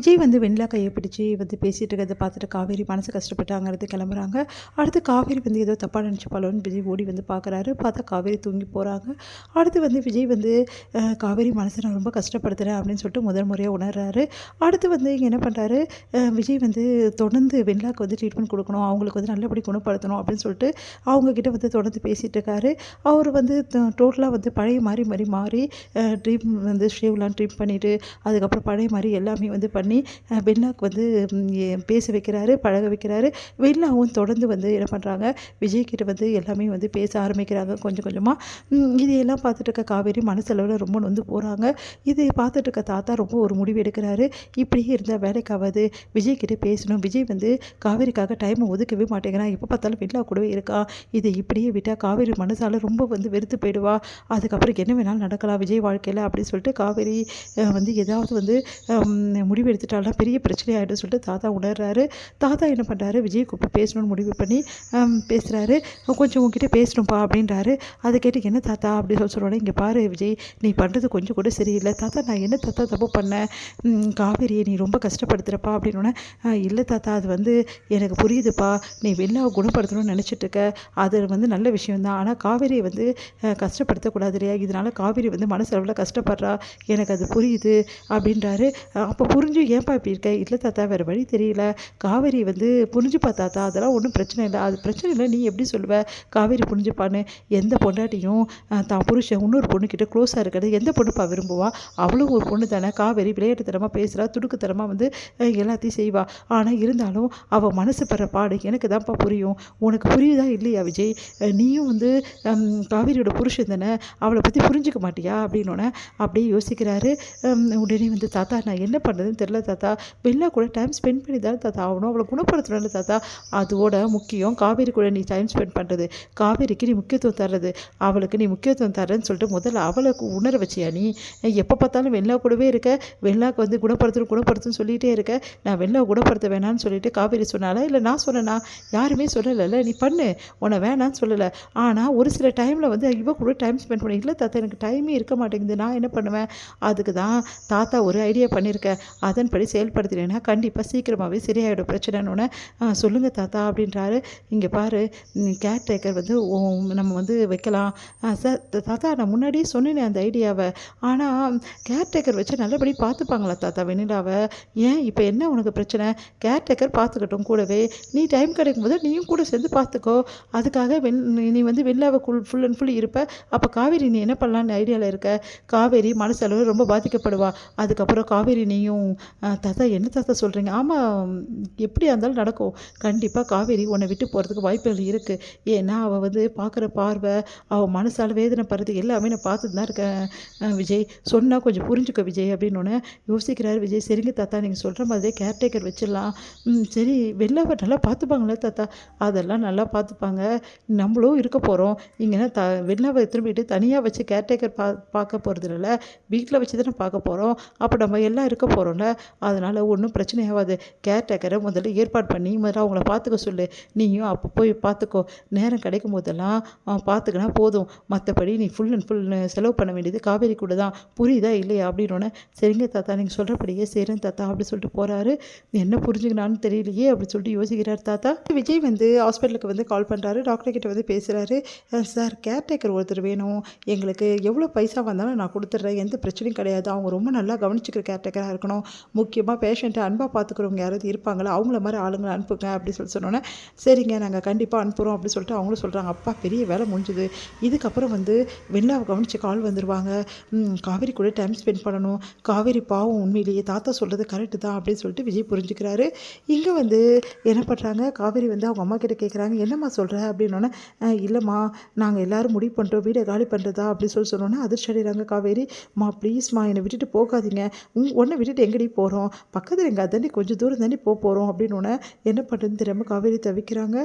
விஜய் வந்து வெண்ணிலா கையை பிடிச்சி வந்து பேசிகிட்டு இருக்கிறத பார்த்துட்டு காவேரி மனசு கஷ்டப்பட்டு அங்கேருந்து கிளம்புறாங்க. அடுத்து காவேரி வந்து ஏதோ தப்பாக நினச்சிப்பாளோன்னு விஜய் ஓடி வந்து பார்க்குறாரு. பார்த்தா காவேரி தூங்கி போகிறாங்க. அடுத்து வந்து விஜய் வந்து காவேரி மனசை நான் ரொம்ப கஷ்டப்படுத்துகிறேன் அப்படின்னு சொல்லிட்டு முதல் முறையாக உணர்றாரு. அடுத்து வந்து இங்கே என்ன பண்ணுறாரு, விஜய் வந்து தொடர்ந்து வெண்ணிலாவுக்கு வந்து ட்ரீட்மெண்ட் கொடுக்கணும், அவங்களுக்கு வந்து நல்லபடி குணப்படுத்தணும் அப்படின்னு சொல்லிட்டு அவங்கக்கிட்ட வந்து தொடர்ந்து பேசிகிட்டு இருக்காரு. அவர் வந்து டோட்டலாக வந்து பழைய மாறி ட்ரீம் வந்து ஷேவ்லாம் ட்ரீம் பண்ணிவிட்டு அதுக்கப்புறம் பழைய மாதிரி எல்லாமே வந்து பண்ணி வெண்ணிலாவுக்கு வந்து பேச வைக்கிறாரு, பழக வைக்கிறாரு. வெண்ணிலாவும் தொடர்ந்து வந்து என்ன பண்ணுறாங்க, விஜய்கிட்ட வந்து எல்லாமே வந்து பேச ஆரம்பிக்கிறாங்க கொஞ்சம் கொஞ்சமாக. இதையெல்லாம் பார்த்துட்டு இருக்க காவேரி மனசளவில் ரொம்ப நொந்து போகிறாங்க. இதை பார்த்துட்டு இருக்க தாத்தா ரொம்ப ஒரு முடிவு எடுக்கிறாரு. இப்படியே இருந்தால் வேலைக்காகாது, விஜய்கிட்ட பேசணும். விஜய் வந்து காவேரிக்காக டைமை ஒதுக்கவே மாட்டேங்கிறான், எப்போ பார்த்தாலும் வெண்ணிலா கூடவே இருக்கான். இதை இப்படியே விட்டால் காவேரி மனசால் ரொம்ப வந்து வெறுத்து போயிடுவா, அதுக்கப்புறம் என்ன வேணாலும் நடக்கலாம் விஜய் வாழ்க்கையில் அப்படின்னு சொல்லிட்டு காவேரி வந்து ஏதாவது வந்து முடிவு எடுத்துட்டாலும் பெரிய பிரச்சனை ஆகிடும் சொல்லிட்டு தாத்தா உணர்றாரு. தாத்தா என்ன பண்ணுறாரு, விஜய் கூப்பிட்டு பேசணும்னு முடிவு பண்ணி பேசுகிறாரு. கொஞ்சம் உங்ககிட்ட பேசணும்ப்பா அப்படின்றாரு. அதை கேட்டு என்ன தாத்தா அப்படின்னு சொல்கிறோன்னே, இங்கே பாரு விஜய், நீ பண்ணுறது கொஞ்சம் கூட சரியில்லை. தாத்தா நான் என்ன தாத்தா தப்பு பண்ணேன், காவேரியை நீ ரொம்ப கஷ்டப்படுத்துகிறப்பா அப்படின்னோடனே, இல்லை தாத்தா அது வந்து எனக்கு புரியுதுப்பா, நீ வெண்ணிலாவை குணப்படுத்தணும்னு நினச்சிட்டு இருக்க, அது வந்து நல்ல விஷயம்தான். ஆனால் காவேரியை வந்து கஷ்டப்படுத்தக்கூடாது இல்லையா, இதனால் காவேரி வந்து மனசளவில் கஷ்டப்படுறா, எனக்கு அது புரியுது அப்படின்றாரு. அப்போ புரிஞ்சு ஏன்ப்பா இப்படி இருக்க, இல்லை தாத்தா வேறு வழி தெரியல, காவேரி வந்து புரிஞ்சுப்பா தாத்தா, அதெல்லாம் ஒன்றும் பிரச்சனை இல்லை, அது பிரச்சனை இல்லை, நீ எப்படி சொல்லுவ காவேரி புரிஞ்சுப்பான்னு. எந்த பொண்டாட்டியும் தான் புருஷன் இன்னொரு பொண்ணுக்கிட்ட க்ளோஸாக இருக்கிறது எந்த பொண்ணுப்பா விரும்புவா, அவளும் ஒரு பொண்ணு தானே. காவேரி விளையாட்டுத்தனமாக பேசுகிறா, துடுக்குத்தனமாக வந்து எல்லாத்தையும் செய்வா. ஆனால் இருந்தாலும் அவள் மனசு படுற பாடு எனக்கு தான்ப்பா புரியும், உனக்கு புரியுதா இல்லையா விஜய், நீயும் வந்து காவேரியோட புருஷன் தானே, அவளை பற்றி புரிஞ்சிக்க மாட்டியா அப்படின்னோடனே அப்படியே யோசிக்கிறாரு. உடனே வந்து தாத்தா நான் என்ன பண்ணுறதுன்னு தெரில தாத்தா, வெண்ணிலா கூட டைம் ஸ்பெண்ட் பண்ணி தான் தாத்தா ஆகணும், அவளை குணப்படுத்தணும்ல தாத்தா, அதோட முக்கியம் காவேரி கூட நீ டைம் ஸ்பெண்ட் பண்ணுறது, காவேரிக்கு நீ முக்கியத்துவம் தர்றது, அவளுக்கு நீ முக்கியத்துவம் தர்றேன்னு சொல்லிட்டு முதல்ல அவளுக்கு உணர வச்சியா நீ, எப்போ பார்த்தாலும் வெண்ணிலா கூடவே இருக்க, வெண்ணிலாவுக்கு வந்து குணப்படுத்தணும்னு சொல்லிகிட்டே இருக்க, நான் வெண்ணிலா குணப்படுத்த வேணான்னு சொல்லிட்டு காவேரி சொன்னால இல்லை நான் சொன்னேன்னா, யாருமே சொல்லலைல்ல, நீ பண்ணு, உன்னை வேணான்னு சொல்லலை, ஆனால் ஒரு சில டைமில் வந்து இவ கூட டைம் ஸ்பெண்ட் பண்ணி, இல்லை தாத்தா எனக்கு டைமே இருக்க மாட்டேங்குது, நான் என்ன பண்ணுவேன், அதுக்கு தான் தாத்தா ஒரு ஐடியா பண்ணியிருக்கேன், அதன்படி செயல்படுத்தினேன்னா கண்டிப்பாக சீக்கிரமாகவே சரியாயிடும் பிரச்சனைன்னு. சொல்லுங்கள் தாத்தா அப்படின்றாரு. இங்கே பாரு, கேர்டேக்கர் வந்து நம்ம வந்து வைக்கலாம் சார். தாத்தா நான் முன்னாடியே சொன்னேனே அந்த ஐடியாவை, ஆனால் கேர்டேக்கர் வச்சு நல்லபடி பார்த்துப்பாங்களா தாத்தா வெண்ணிலாவை, ஏன் இப்போ என்ன உனக்கு பிரச்சனை, கேர்டேக்கர் பார்த்துக்கட்டும் கூடவே, நீ டைம் கிடைக்கும் போது நீயும் கூட சேர்ந்து பார்த்துக்கோ, அதுக்காக நீ வந்து வெண்ணிலாவை ஃபுல் அண்ட் ஃபுல் இருப்ப, அப்போ காவேரி நீ என்ன பண்ணலான்னு ஐடியாவில் இருக்க, காவேரி மனசளவு ரொம்ப பாதிக்கப்படுவா, அதுக்கப்புறம் காவேரி நீயும். தாத்தா என்ன தாத்தா சொல்கிறீங்க, ஆமாம் எப்படியா இருந்தாலும் நடக்கும், கண்டிப்பாக காவேரி உன்னை விட்டு போகிறதுக்கு வாய்ப்புகள் இருக்குது, ஏன்னா அவள் வந்து பார்க்குற பார்வை, அவள் மனசால் வேதனைப்படுறது எல்லாமே நான் பார்த்துட்டு தான் இருக்கேன் விஜய், சொன்னால் கொஞ்சம் புரிஞ்சுக்க விஜய் அப்படின்னோடனே யோசிக்கிறாரு விஜய். சரிங்க தாத்தா நீங்கள் சொல்கிற மாதிரியே கேர்டேக்கர் வச்சிடலாம், சரி வெள்ளாவை நல்லா பார்த்துப்பாங்களே தாத்தா, அதெல்லாம் நல்லா பார்த்துப்பாங்க, நம்மளும் இருக்க போகிறோம் இங்கே, வெள்ளாவை திரும்பிட்டு தனியாக வச்சு கேர்டேக்கர் பார்க்க போகிறது இல்லை, வீட்டில் வச்சு தானே பார்க்க போகிறோம், அப்போ நம்ம எல்லாம் இருக்க போகிறோம்ல, அதனால் ஒன்றும் பிரச்சனை ஆகாது, கேர்டேக்கரை முதல்ல ஏற்பாடு பண்ணி முதல்ல அவங்கள பார்த்துக்க சொல்லு, நீயும் அப்போ போய் பார்த்துக்கோ, நேரம் கிடைக்கும் போதெல்லாம் பார்த்துக்கினா போதும், மற்றபடி நீ ஃபுல் அண்ட் ஃபுல் செலவு பண்ண வேண்டியது காவேரி கூட தான், புரியுதா இல்லையா அப்படின்னோடனே, சரிங்க தாத்தா நீங்கள் சொல்கிறபடியே செய்கிறேன் தாத்தா அப்படி சொல்லிட்டு போகிறாரு. என்ன புரிஞ்சுக்கணான்னு தெரியலையே அப்படின்னு சொல்லிட்டு யோசிக்கிறார் தாத்தா. விஜய் வந்து ஹாஸ்பிட்டலுக்கு வந்து கால் பண்ணுறாரு, டாக்டர் கிட்ட வந்து பேசுகிறாரு. சார் கேர்டேக்கர் ஒருத்தர் வேணும், எங்களுக்கு எவ்வளோ பைசா வந்தாலும் நான் கொடுத்துட்றேன், எந்த பிரச்சனையும் கிடையாது, அவங்க ரொம்ப நல்லா கவனிச்சிக்கிற கேர்டேக்கராக இருக்கணும், முக்கியமாக பேஷண்ட்டை அன்பாக பார்த்துக்கிறவங்க யாராவது இருப்பாங்களா அவங்கள மாதிரி ஆளுங்களை அனுப்புங்க அப்படி சொன்னோன்னே, சரிங்க நாங்கள் கண்டிப்பாக அனுப்புகிறோம் அப்படி சொல்லிட்டு அவங்களும் சொல்கிறாங்க. அப்பா பெரிய வேலை முடிஞ்சுது, இதுக்கப்புறம் வந்து வெண்ணிலாவை கவனித்து கால் வந்துடுவாங்க, காவேரி கூட டைம் ஸ்பெண்ட் பண்ணணும், காவேரி பாவம் உண்மையிலேயே தாத்தா சொல்கிறது கரெக்டு தான் அப்படின்னு சொல்லிட்டு விஜய் புரிஞ்சுக்கிறாரு. இங்கே வந்து என்ன பண்ணுறாங்க, காவேரி வந்து அவங்க அம்மா கிட்ட கேட்குறாங்க, என்னம்மா சொல்கிற அப்படின்னோடனே, இல்லைம்மா நாங்கள் எல்லோரும் முடிவு பண்ணுறோம் வீடை காலி பண்ணுறதா அப்படின்னு சொன்னோன்னே அதிர்ச்சி அடைகிறாங்க காவேரி. ப்ளீஸ்மா என்னை விட்டுட்டு போகாதீங்க, உன்னை விட்டுட்டு எங்கடி போகிறோம், பக்கத்தில் எங்கள் அதாண்டி கொஞ்சம் தூரம் தாண்டி போகிறோம் அப்படின்னோடனே என்ன பண்ணுறதுன்னு தெரியாமல் காவேரி தவிக்கிறாங்க.